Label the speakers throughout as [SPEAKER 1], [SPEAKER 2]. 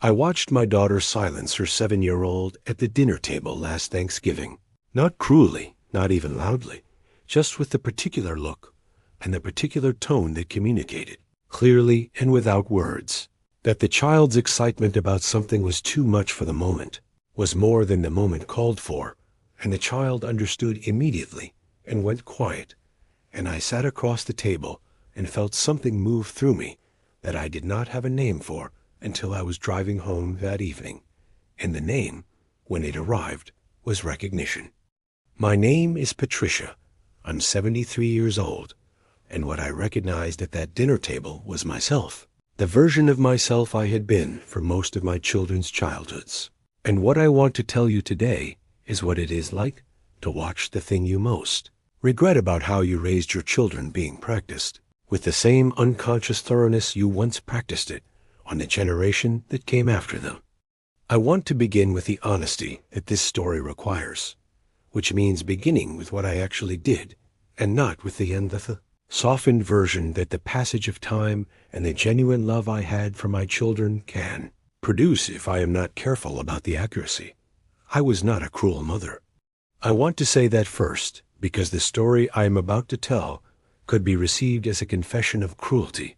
[SPEAKER 1] I watched my daughter silence her 7-year-old at the dinner table last Thanksgiving. Not cruelly, not even loudly, just with the particular look and the particular tone that communicated, clearly and without words, that the child's excitement about something was too much for the moment, was more than the moment called for, and the child understood immediately and went quiet, and I sat across the table and felt something move through me that I did not have a name for until I was driving home that evening, and the name, when it arrived, was recognition. My name is Patricia. I'm 73 years old, and what I recognized at that dinner table was myself, the version of myself I had been for most of my children's childhoods. And what I want to tell you today is what it is like to watch the thing you most regret about how you raised your children being practiced, with the same unconscious thoroughness you once practiced it on the generation that came after them. I want to begin with the honesty that this story requires, which means beginning with what I actually did, and not with the softened version that the passage of time and the genuine love I had for my children can produce if I am not careful about the accuracy. I was not a cruel mother. I want to say that first, because the story I am about to tell could be received as a confession of cruelty,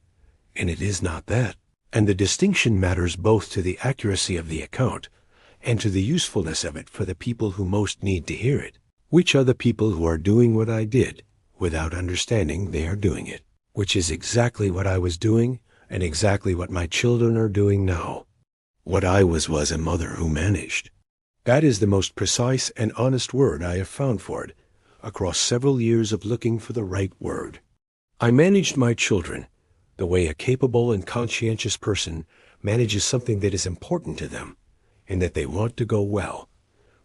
[SPEAKER 1] and it is not that. And the distinction matters both to the accuracy of the account and to the usefulness of it for the people who most need to hear it, which are the people who are doing what I did without understanding they are doing it, which is exactly what I was doing and exactly what my children are doing now. What I was a mother who managed. That is the most precise and honest word I have found for it across several years of looking for the right word. I managed my children the way a capable and conscientious person manages something that is important to them and that they want to go well,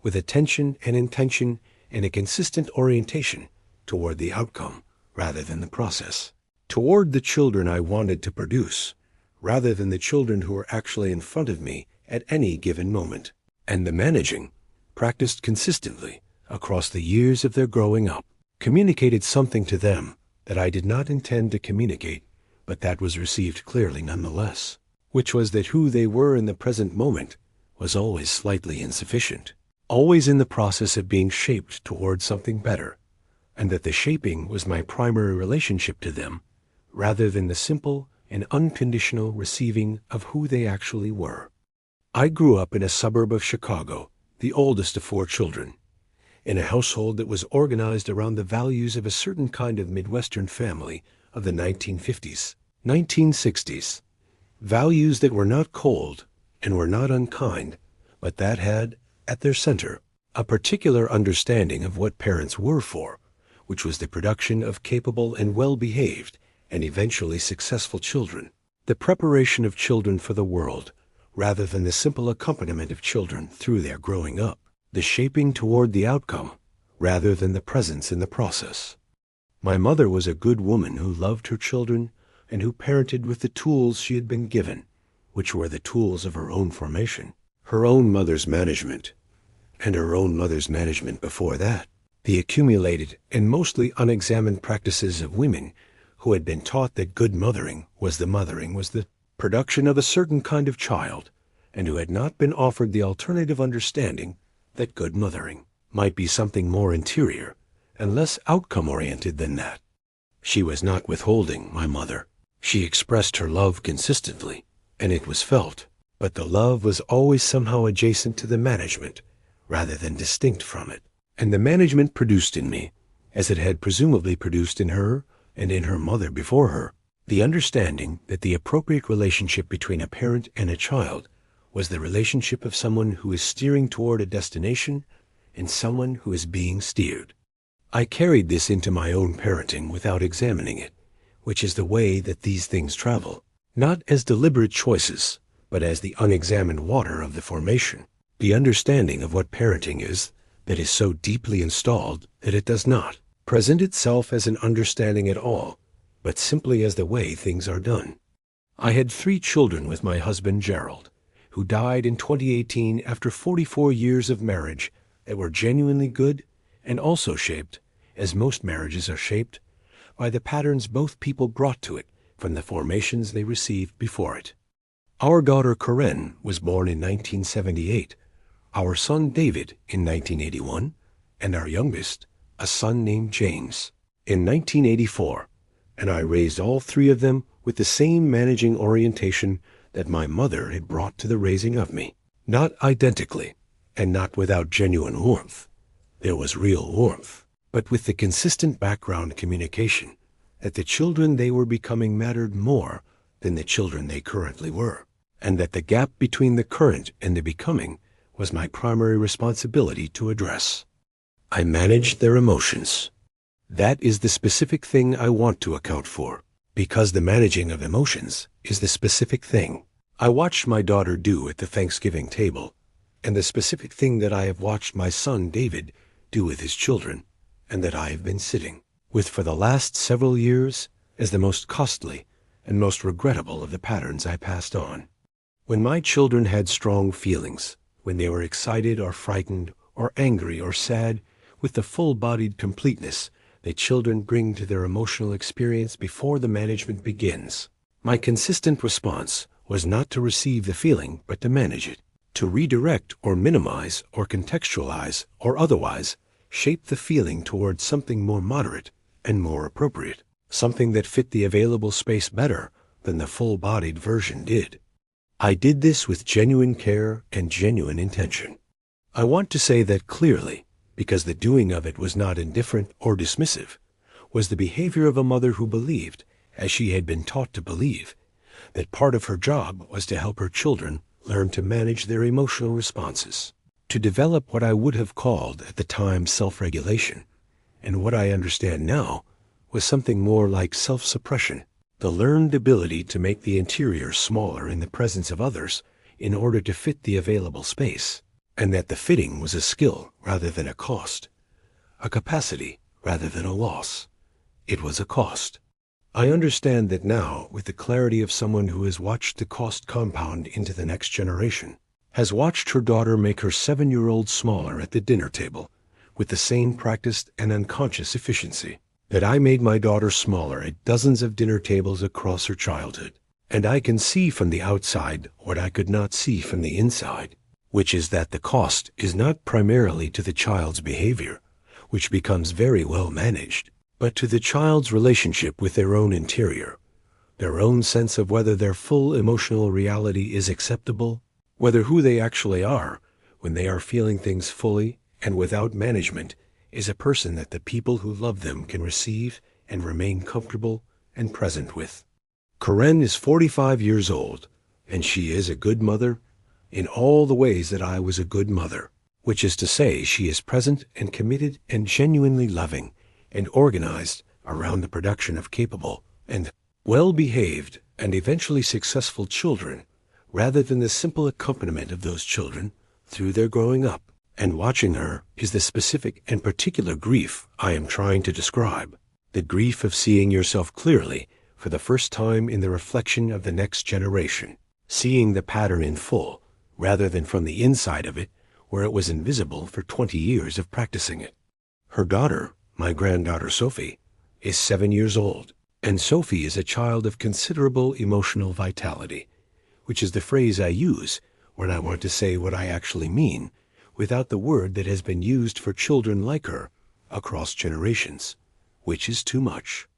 [SPEAKER 1] with attention and intention and a consistent orientation toward the outcome rather than the process, toward the children I wanted to produce rather than the children who were actually in front of me at any given moment. And the managing, practiced consistently across the years of their growing up, communicated something to them that I did not intend to communicate, but that was received clearly nonetheless, which was that who they were in the present moment was always slightly insufficient, always in the process of being shaped toward something better, and that the shaping was my primary relationship to them, rather than the simple and unconditional receiving of who they actually were. I grew up in a suburb of Chicago, the oldest of 4 children, in a household that was organized around the values of a certain kind of Midwestern family of the 1950s, 1960s, values that were not cold and were not unkind, but that had, at their center, a particular understanding of what parents were for, which was the production of capable and well-behaved and eventually successful children, the preparation of children for the world, rather than the simple accompaniment of children through their growing up, the shaping toward the outcome, rather than the presence in the process. My mother was a good woman who loved her children and who parented with the tools she had been given, which were the tools of her own formation, her own mother's management, and her own mother's management before that, the accumulated and mostly unexamined practices of women who had been taught that good mothering was the production of a certain kind of child, and who had not been offered the alternative understanding that good mothering might be something more interior and less outcome-oriented than that. She was not withholding, my mother. She expressed her love consistently, and it was felt, but the love was always somehow adjacent to the management, rather than distinct from it. And the management produced in me, as it had presumably produced in her and in her mother before her, the understanding that the appropriate relationship between a parent and a child was the relationship of someone who is steering toward a destination and someone who is being steered. I carried this into my own parenting without examining it, which is the way that these things travel, not as deliberate choices, but as the unexamined water of the formation, the understanding of what parenting is that is so deeply installed that it does not present itself as an understanding at all, but simply as the way things are done. I had 3 children with my husband Gerald, who died in 2018 after 44 years of marriage that were genuinely good and also shaped, as most marriages are shaped, by the patterns both people brought to it from the formations they received before it. Our daughter Corinne was born in 1978, our son David in 1981, and our youngest, a son named James, in 1984, and I raised all three of them with the same managing orientation that my mother had brought to the raising of me. Not identically, and not without genuine warmth. There was real warmth, but with the consistent background communication that the children they were becoming mattered more than the children they currently were, and that the gap between the current and the becoming was my primary responsibility to address. I managed their emotions. That is the specific thing I want to account for, because the managing of emotions is the specific thing I watched my daughter do at the Thanksgiving table, and the specific thing that I have watched my son David do with his children, and that I have been sitting with for the last several years as the most costly and most regrettable of the patterns I passed on. When my children had strong feelings, when they were excited or frightened or angry or sad, with the full-bodied completeness that children bring to their emotional experience before the management begins, my consistent response was not to receive the feeling, but to manage it, to redirect or minimize or contextualize or otherwise shape the feeling towards something more moderate and more appropriate, something that fit the available space better than the full-bodied version did. I did this with genuine care and genuine intention. I want to say that clearly, because the doing of it was not indifferent or dismissive, was the behavior of a mother who believed, as she had been taught to believe, that part of her job was to help her children learn to manage their emotional responses, to develop what I would have called at the time self-regulation, and what I understand now was something more like self-suppression, the learned ability to make the interior smaller in the presence of others in order to fit the available space, and that the fitting was a skill rather than a cost, a capacity rather than a loss. It was a cost. I understand that now with the clarity of someone who has watched the cost compound into the next generation, has watched her daughter make her 7-year-old smaller at the dinner table with the same practiced and unconscious efficiency that I made my daughter smaller at dozens of dinner tables across her childhood. And I can see from the outside what I could not see from the inside, which is that the cost is not primarily to the child's behavior, which becomes very well managed, but to the child's relationship with their own interior, their own sense of whether their full emotional reality is acceptable, whether who they actually are when they are feeling things fully and without management is a person that the people who love them can receive and remain comfortable and present with. Corinne is 45 years old, and she is a good mother in all the ways that I was a good mother, which is to say she is present and committed and genuinely loving and organized around the production of capable and well-behaved and eventually successful children, rather than the simple accompaniment of those children through their growing up. And watching her is the specific and particular grief I am trying to describe, the grief of seeing yourself clearly for the first time in the reflection of the next generation, seeing the pattern in full, rather than from the inside of it, where it was invisible for 20 years of practicing it. Her daughter, my granddaughter Sophie, is 7 years old, and Sophie is a child of considerable emotional vitality, which is the phrase I use when I want to say what I actually mean, without the word that has been used for children like her across generations, which is too much.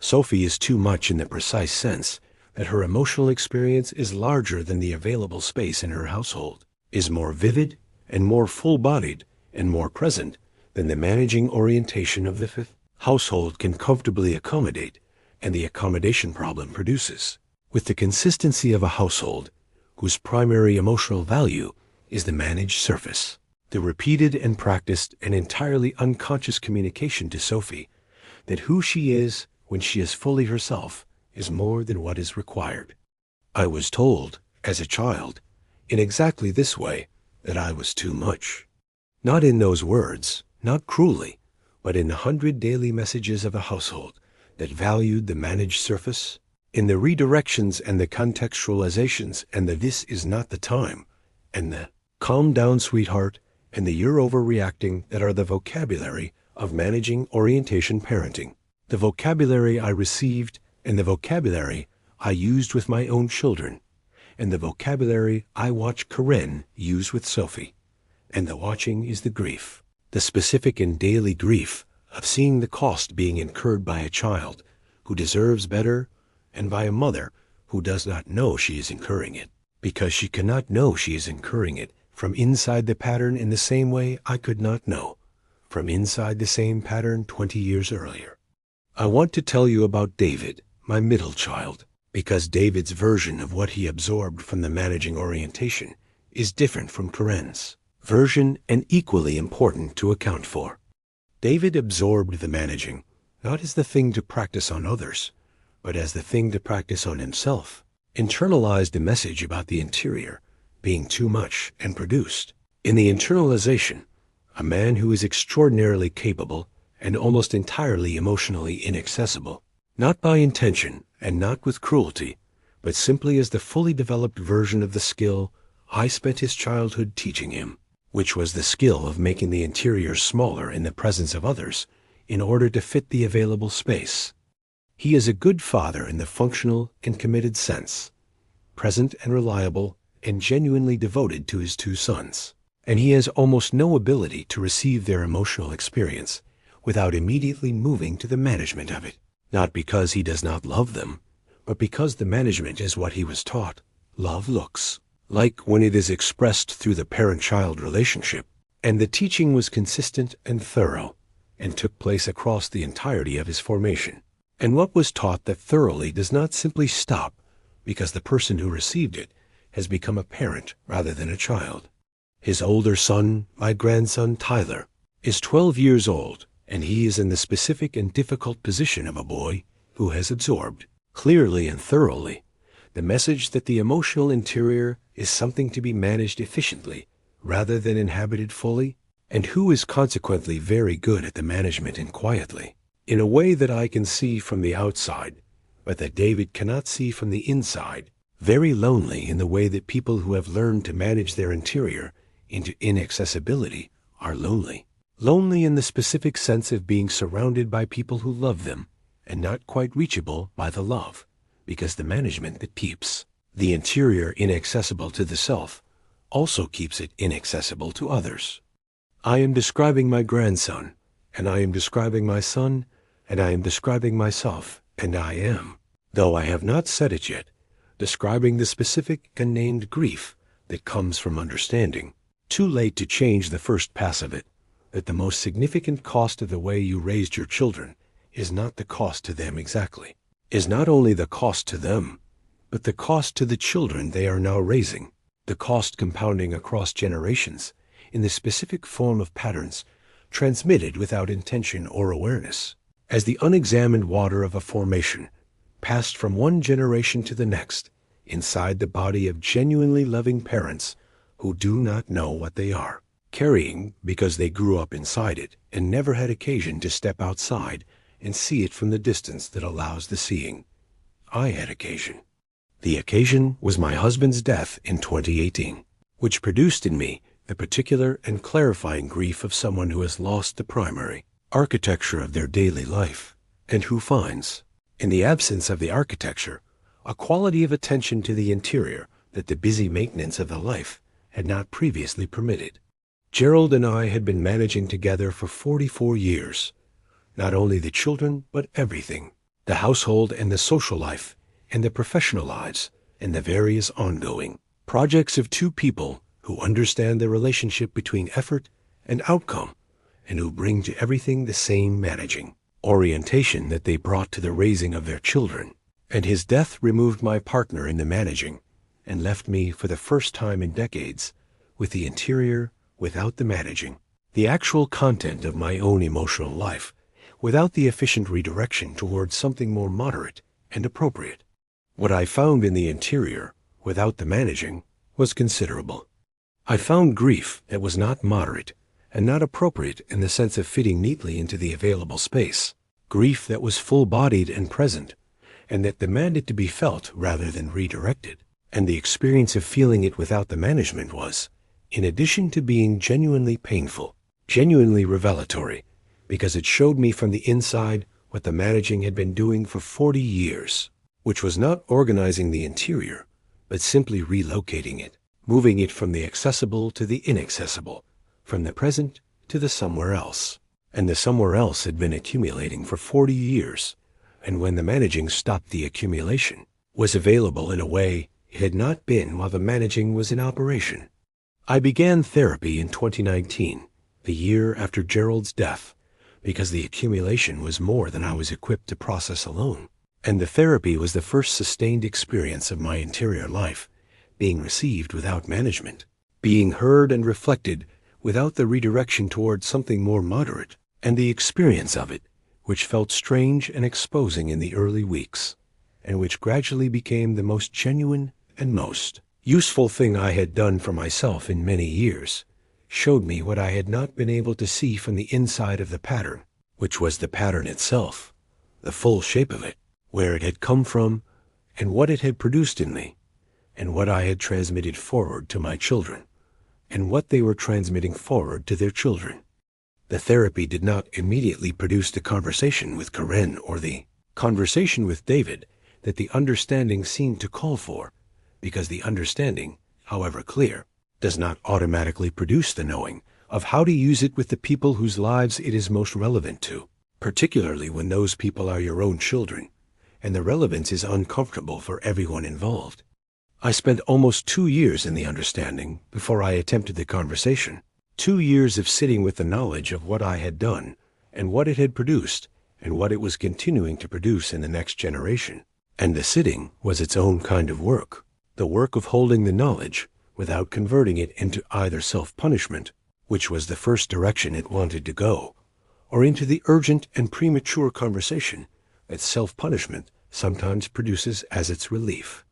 [SPEAKER 1] Sophie is too much in the precise sense that her emotional experience is larger than the available space in her household, is more vivid and more full-bodied and more present than the managing orientation of the fifth household can comfortably accommodate, and the accommodation problem produces, with the consistency of a household whose primary emotional value is the managed surface, the repeated and practiced and entirely unconscious communication to Sophie that who she is when she is fully herself is more than what is required. I was told, as a child, in exactly this way, that I was too much. Not in those words, not cruelly, but in 100 daily messages of a household that valued the managed surface, in the redirections and the contextualizations and the "this is not the time," and the "calm down, sweetheart," and the "you're overreacting" that are the vocabulary of managing orientation parenting, the vocabulary I received and the vocabulary I used with my own children, and the vocabulary I watch Karen use with Sophie. And the watching is the grief, the specific and daily grief of seeing the cost being incurred by a child who deserves better and by a mother who does not know she is incurring it, because she cannot know she is incurring it from inside the pattern in the same way I could not know from inside the same pattern 20 years earlier. I want to tell you about David, my middle child, because David's version of what he absorbed from the managing orientation is different from Karen's version and equally important to account for. David absorbed the managing, not as the thing to practice on others, but as the thing to practice on himself, internalized a message about the interior being too much and produced. In the internalization, a man who is extraordinarily capable and almost entirely emotionally inaccessible, not by intention and not with cruelty, but simply as the fully developed version of the skill I spent his childhood teaching him, which was the skill of making the interior smaller in the presence of others in order to fit the available space. He is a good father in the functional and committed sense, present and reliable and genuinely devoted to his two sons, and he has almost no ability to receive their emotional experience without immediately moving to the management of it, not because he does not love them, but because the management is what he was taught love looks like when it is expressed through the parent-child relationship, and the teaching was consistent and thorough, and took place across the entirety of his formation. And what was taught that thoroughly does not simply stop because the person who received it has become a parent rather than a child. His older son, my grandson Tyler, is 12 years old, and he is in the specific and difficult position of a boy who has absorbed, clearly and thoroughly, the message that the emotional interior is something to be managed efficiently rather than inhabited fully, and who is consequently very good at the management and quietly, in a way that I can see from the outside, but that David cannot see from the inside, very lonely in the way that people who have learned to manage their interior into inaccessibility are lonely. Lonely in the specific sense of being surrounded by people who love them and not quite reachable by the love, because the management that keeps the interior inaccessible to the self also keeps it inaccessible to others. I am describing my grandson, and I am describing my son, and I am describing myself, and I am, though I have not said it yet, describing the specific and named grief that comes from understanding, too late to change the first pass of it, that the most significant cost of the way you raised your children is not the cost to them exactly, is not only the cost to them, but the cost to the children they are now raising, the cost compounding across generations in the specific form of patterns transmitted without intention or awareness, as the unexamined water of a formation passed from one generation to the next inside the body of genuinely loving parents who do not know what they are, carrying because they grew up inside it and never had occasion to step outside and see it from the distance that allows the seeing. I had occasion. The occasion was my husband's death in 2018, which produced in me the particular and clarifying grief of someone who has lost the primary architecture of their daily life, and who finds, in the absence of the architecture, a quality of attention to the interior that the busy maintenance of the life had not previously permitted. Gerald and I had been managing together for 44 years, not only the children, but everything, the household and the social life, and the professional lives, and the various ongoing projects of two people who understand the relationship between effort and outcome, and who bring to everything the same managing orientation that they brought to the raising of their children. And his death removed my partner in the managing, and left me for the first time in decades with the interior without the managing, the actual content of my own emotional life, without the efficient redirection towards something more moderate and appropriate. What I found in the interior, without the managing, was considerable. I found grief that was not moderate and not appropriate in the sense of fitting neatly into the available space, grief that was full-bodied and present, and that demanded to be felt rather than redirected. And the experience of feeling it without the management was, in addition to being genuinely painful, genuinely revelatory, because it showed me from the inside what the managing had been doing for 40 years, which was not organizing the interior, but simply relocating it, moving it from the accessible to the inaccessible, from the present to the somewhere else. And the somewhere else had been accumulating for 40 years, and when the managing stopped, the accumulation was available in a way it had not been while the managing was in operation. I began therapy in 2019, the year after Gerald's death, because the accumulation was more than I was equipped to process alone. And the therapy was the first sustained experience of my interior life, being received without management, being heard and reflected without the redirection towards something more moderate, and the experience of it, which felt strange and exposing in the early weeks, and which gradually became the most genuine and most useful thing I had done for myself in many years, showed me what I had not been able to see from the inside of the pattern, which was the pattern itself, the full shape of it, where it had come from, and what it had produced in me, and what I had transmitted forward to my children, and what they were transmitting forward to their children. The therapy did not immediately produce the conversation with Karen or the conversation with David that the understanding seemed to call for, because the understanding, however clear, does not automatically produce the knowing of how to use it with the people whose lives it is most relevant to, particularly when those people are your own children, and the relevance is uncomfortable for everyone involved. I spent almost 2 years in the understanding before I attempted the conversation, 2 years of sitting with the knowledge of what I had done, and what it had produced, and what it was continuing to produce in the next generation. And the sitting was its own kind of work, the work of holding the knowledge without converting it into either self-punishment, which was the first direction it wanted to go, or into the urgent and premature conversation that self-punishment sometimes produces as its relief.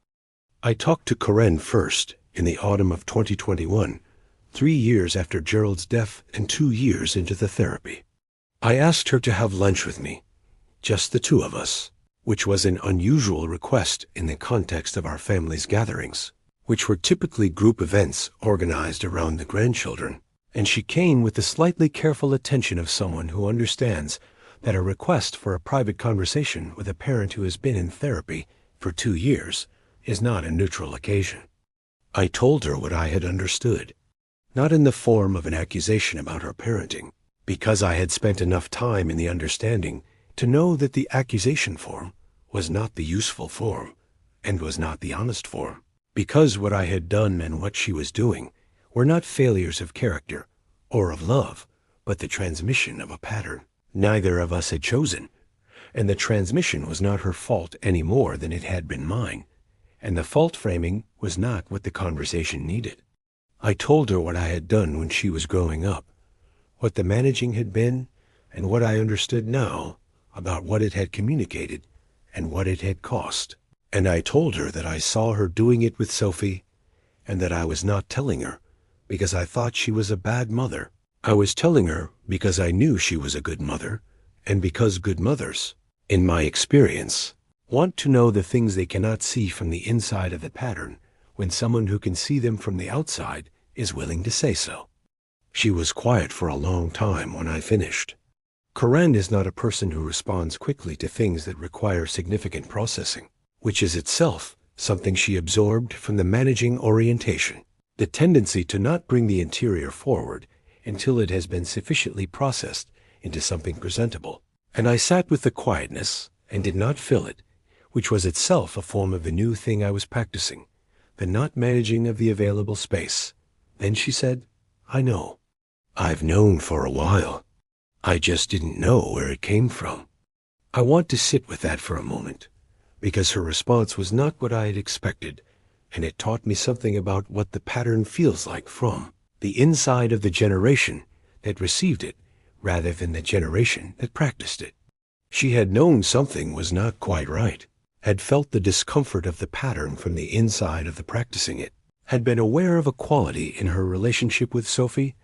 [SPEAKER 1] I talked to Karen first in the autumn of 2021, 3 years after Gerald's death and 2 years into the therapy. I asked her to have lunch with me, just the two of us, which was an unusual request in the context of our family's gatherings, which were typically group events organized around the grandchildren, and she came with the slightly careful attention of someone who understands that a request for a private conversation with a parent who has been in therapy for 2 years is not a neutral occasion. I told her what I had understood, not in the form of an accusation about her parenting, because I had spent enough time in the understanding to know that the accusation form was not the useful form, and was not the honest form, because what I had done and what she was doing were not failures of character or of love, but the transmission of a pattern neither of us had chosen, and the transmission was not her fault any more than it had been mine, and the fault framing was not what the conversation needed. I told her what I had done when she was growing up, what the managing had been, and what I understood now about what it had communicated and what it had cost. And I told her that I saw her doing it with Sophie, and that I was not telling her because I thought she was a bad mother. I was telling her because I knew she was a good mother, and because good mothers, in my experience, want to know the things they cannot see from the inside of the pattern when someone who can see them from the outside is willing to say so. She was quiet for a long time when I finished. Karen is not a person who responds quickly to things that require significant processing, which is itself something she absorbed from the managing orientation, the tendency to not bring the interior forward until it has been sufficiently processed into something presentable. And I sat with the quietness and did not fill it, which was itself a form of the new thing I was practicing, the not managing of the available space. Then she said, "I know. I've known for a while. I just didn't know where it came from." I want to sit with that for a moment, because her response was not what I had expected, and it taught me something about what the pattern feels like from the inside of the generation that received it rather than the generation that practiced it. She had known something was not quite right, had felt the discomfort of the pattern from the inside of the practicing it, had been aware of a quality in her relationship with Sophie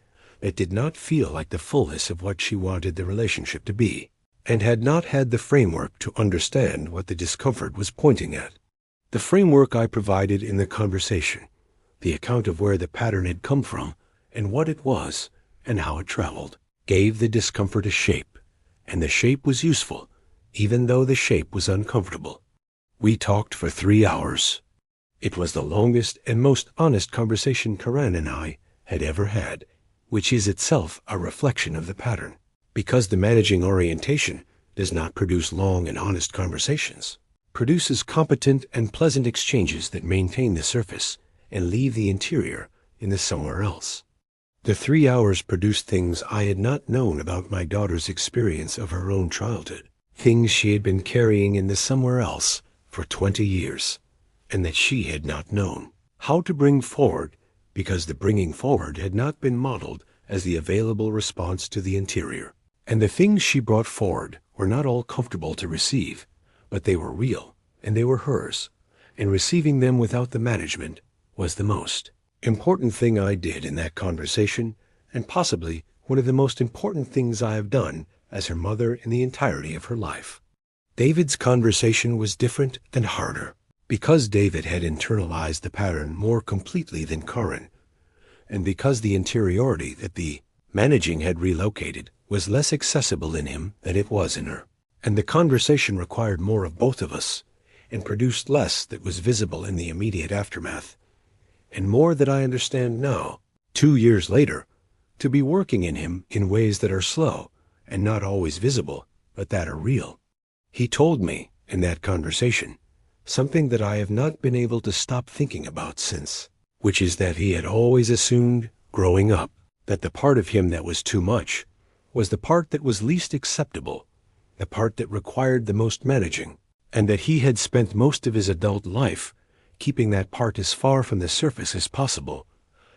[SPEAKER 1] that did not feel like the fullness of what she wanted the relationship to be, and had not had the framework to understand what the discomfort was pointing at. The framework I provided in the conversation, the account of where the pattern had come from and what it was and how it traveled, gave the discomfort a shape, and the shape was useful, even though the shape was uncomfortable. We talked for 3 hours. It was the longest and most honest conversation Karan and I had ever had, which is itself a reflection of the pattern, because the managing orientation does not produce long and honest conversations, produces competent and pleasant exchanges that maintain the surface and leave the interior in the somewhere else. The 3 hours produced things I had not known about my daughter's experience of her own childhood, things she had been carrying in the somewhere else for 20 years, and that she had not known how to bring forward, because the bringing forward had not been modeled as the available response to the interior. And the things she brought forward were not all comfortable to receive, but they were real, and they were hers, and receiving them without the management was the most important thing I did in that conversation, and possibly one of the most important things I have done as her mother in the entirety of her life. David's conversation was different and harder, because David had internalized the pattern more completely than Karan, and because the interiority that the managing had relocated was less accessible in him than it was in her. And the conversation required more of both of us, and produced less that was visible in the immediate aftermath, and more that I understand now, 2 years later, to be working in him in ways that are slow and not always visible, but that are real. He told me, in that conversation, something that I have not been able to stop thinking about since, which is that he had always assumed, growing up, that the part of him that was too much was the part that was least acceptable, the part that required the most managing, and that he had spent most of his adult life keeping that part as far from the surface as possible,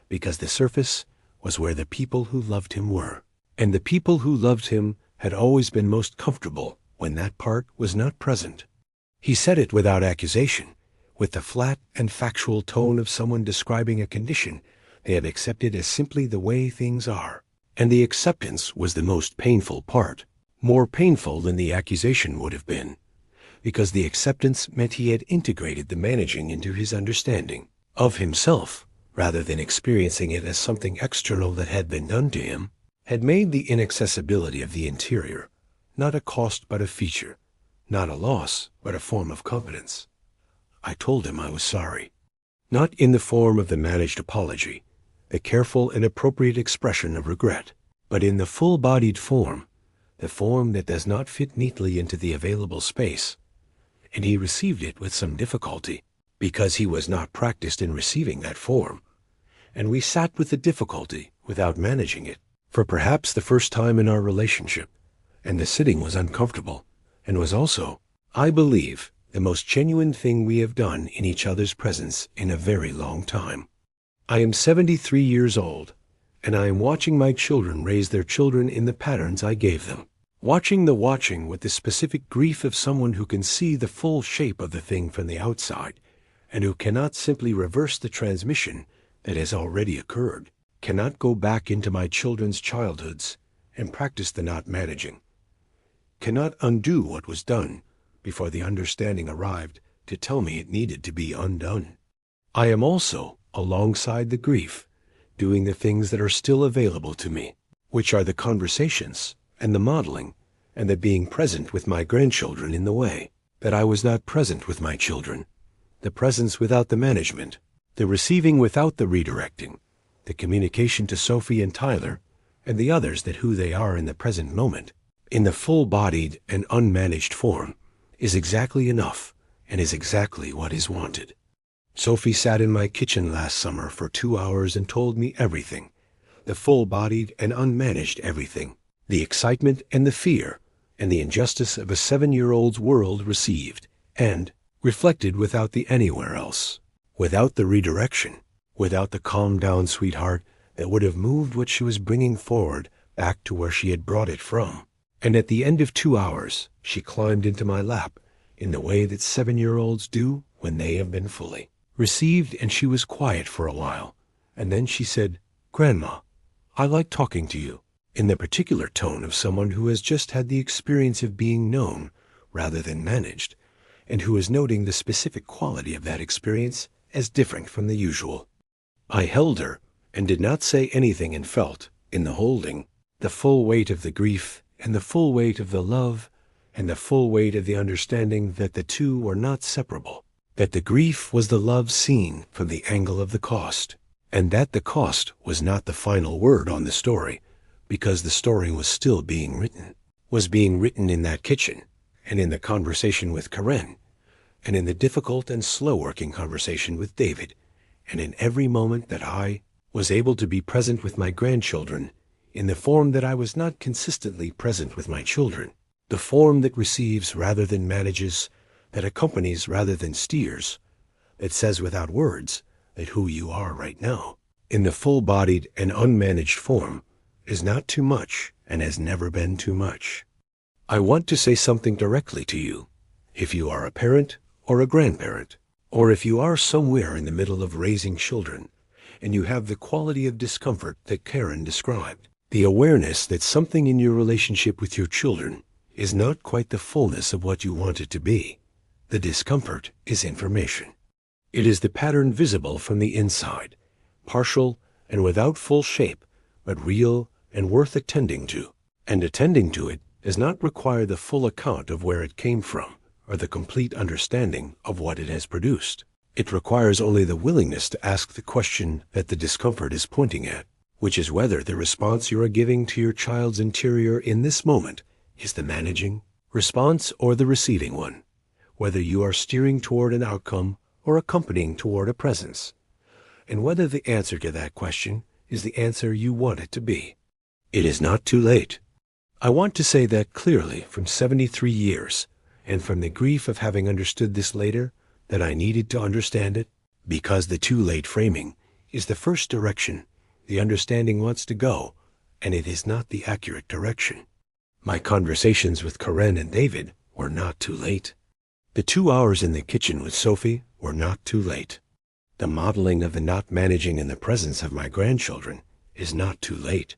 [SPEAKER 1] because the surface was where the people who loved him were, and the people who loved him had always been most comfortable when that part was not present. He said it without accusation, with the flat and factual tone of someone describing a condition they have accepted as simply the way things are. And the acceptance was the most painful part, more painful than the accusation would have been, because the acceptance meant he had integrated the managing into his understanding of himself, rather than experiencing it as something external that had been done to him, had made the inaccessibility of the interior not a cost but a feature, not a loss but a form of competence. I told him I was sorry, not in the form of the managed apology, the careful and appropriate expression of regret, but in the full-bodied form, the form that does not fit neatly into the available space. And he received it with some difficulty, because he was not practiced in receiving that form, and we sat with the difficulty without managing it, for perhaps the first time in our relationship, and the sitting was uncomfortable, and was also, I believe, the most genuine thing we have done in each other's presence in a very long time. I am 73 years old, and I am watching my children raise their children in the patterns I gave them. Watching with the specific grief of someone who can see the full shape of the thing from the outside, and who cannot simply reverse the transmission that has already occurred, cannot go back into my children's childhoods and practice the not managing, cannot undo what was done before the understanding arrived to tell me it needed to be undone. I am also, alongside the grief, doing the things that are still available to me, which are the conversations and the modeling and the being present with my grandchildren in the way that I was not present with my children, the presence without the management, the receiving without the redirecting, the communication to Sophie and Tyler and the others that who they are in the present moment, in the full-bodied and unmanaged form, is exactly enough and is exactly what is wanted. Sophie sat in my kitchen last summer for 2 hours and told me everything, the full-bodied and unmanaged everything, the excitement and the fear and the injustice of a 7-year-old's world received and reflected without the anywhere else, without the redirection, without the calm down sweetheart that would have moved what she was bringing forward back to where she had brought it from. And at the end of 2 hours, she climbed into my lap in the way that 7-year-olds do when they have been fully received, and she was quiet for a while. And then she said, "Grandma, I like talking to you," in the particular tone of someone who has just had the experience of being known rather than managed, and who is noting the specific quality of that experience as different from the usual. I held her and did not say anything, and felt, in the holding, the full weight of the grief and the full weight of the love and the full weight of the understanding that the two were not separable, that the grief was the love seen from the angle of the cost, and that the cost was not the final word on the story, because the story was still being written, in that kitchen, and in the conversation with Karen, and in the difficult and slow-working conversation with David, and in every moment that I was able to be present with my grandchildren in the form that I was not consistently present with my children, the form that receives rather than manages, that accompanies rather than steers, that says without words that who you are right now, in the full-bodied and unmanaged form, is not too much and has never been too much. I want to say something directly to you, if you are a parent or a grandparent, or if you are somewhere in the middle of raising children, and you have the quality of discomfort that Karen described, the awareness that something in your relationship with your children is not quite the fullness of what you want it to be. The discomfort is information. It is the pattern visible from the inside, partial and without full shape, but real and worth attending to. And attending to it does not require the full account of where it came from, or the complete understanding of what it has produced. It requires only the willingness to ask the question that the discomfort is pointing at, which is whether the response you are giving to your child's interior in this moment is the managing response or the receiving one, whether you are steering toward an outcome or accompanying toward a presence, and whether the answer to that question is the answer you want it to be. It is not too late. I want to say that clearly from 73 years, and from the grief of having understood this later, that I needed to understand it, because the too late framing is the first direction the understanding wants to go, and it is not the accurate direction. My conversations with Karen and David were not too late. The 2 hours in the kitchen with Sophie were not too late. The modeling of the not managing in the presence of my grandchildren is not too late.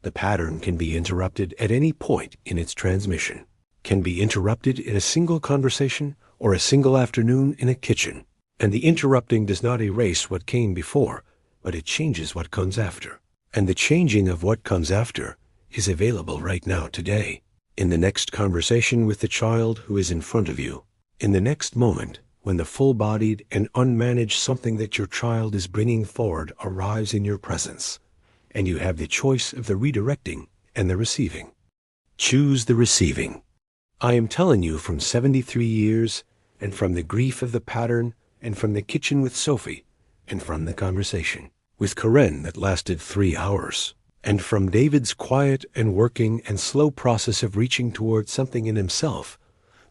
[SPEAKER 1] The pattern can be interrupted at any point in its transmission, can be interrupted in a single conversation or a single afternoon in a kitchen, and the interrupting does not erase what came before, but it changes what comes after. And the changing of what comes after is available right now today, in the next conversation with the child who is in front of you, in the next moment when the full-bodied and unmanaged something that your child is bringing forward arrives in your presence, and you have the choice of the redirecting and the receiving. Choose the receiving. I am telling you from 73 years, and from the grief of the pattern, and from the kitchen with Sophie, and from the conversation with Karen that lasted 3 hours, and from David's quiet and working and slow process of reaching toward something in himself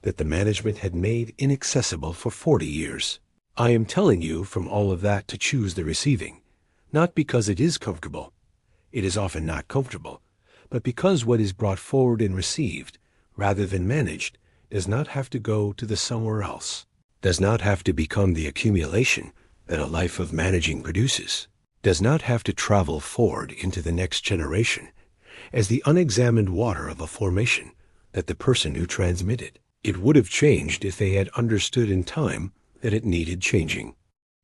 [SPEAKER 1] that the management had made inaccessible for 40 years. I am telling you from all of that to choose the receiving, not because it is comfortable. It is often not comfortable, but because what is brought forward and received, rather than managed, does not have to go to the somewhere else, does not have to become the accumulation that a life of managing produces, does not have to travel forward into the next generation as the unexamined water of a formation that the person who transmitted it would have changed if they had understood in time that it needed changing.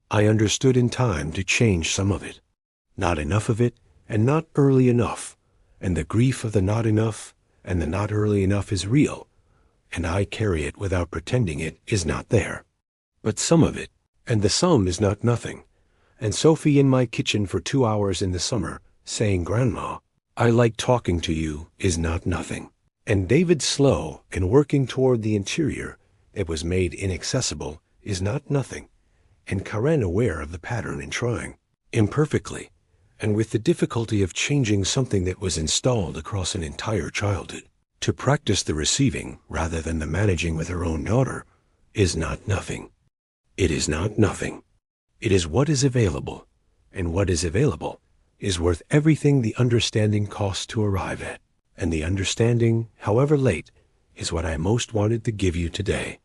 [SPEAKER 1] I understood in time to change some of it, not enough of it, and not early enough, and the grief of the not enough and the not early enough is real, and I carry it without pretending it is not there. But some of it, and the sum is not nothing, and Sophie in my kitchen for 2 hours in the summer, saying, "Grandma, I like talking to you," is not nothing. And David slow and working toward the interior that was made inaccessible is not nothing, and Karen aware of the pattern in trying, imperfectly, and with the difficulty of changing something that was installed across an entire childhood, to practice the receiving rather than the managing with her own daughter, is not nothing. It is not nothing. It is what is available, and what is available is worth everything the understanding costs to arrive at. And the understanding, however late, is what I most wanted to give you today.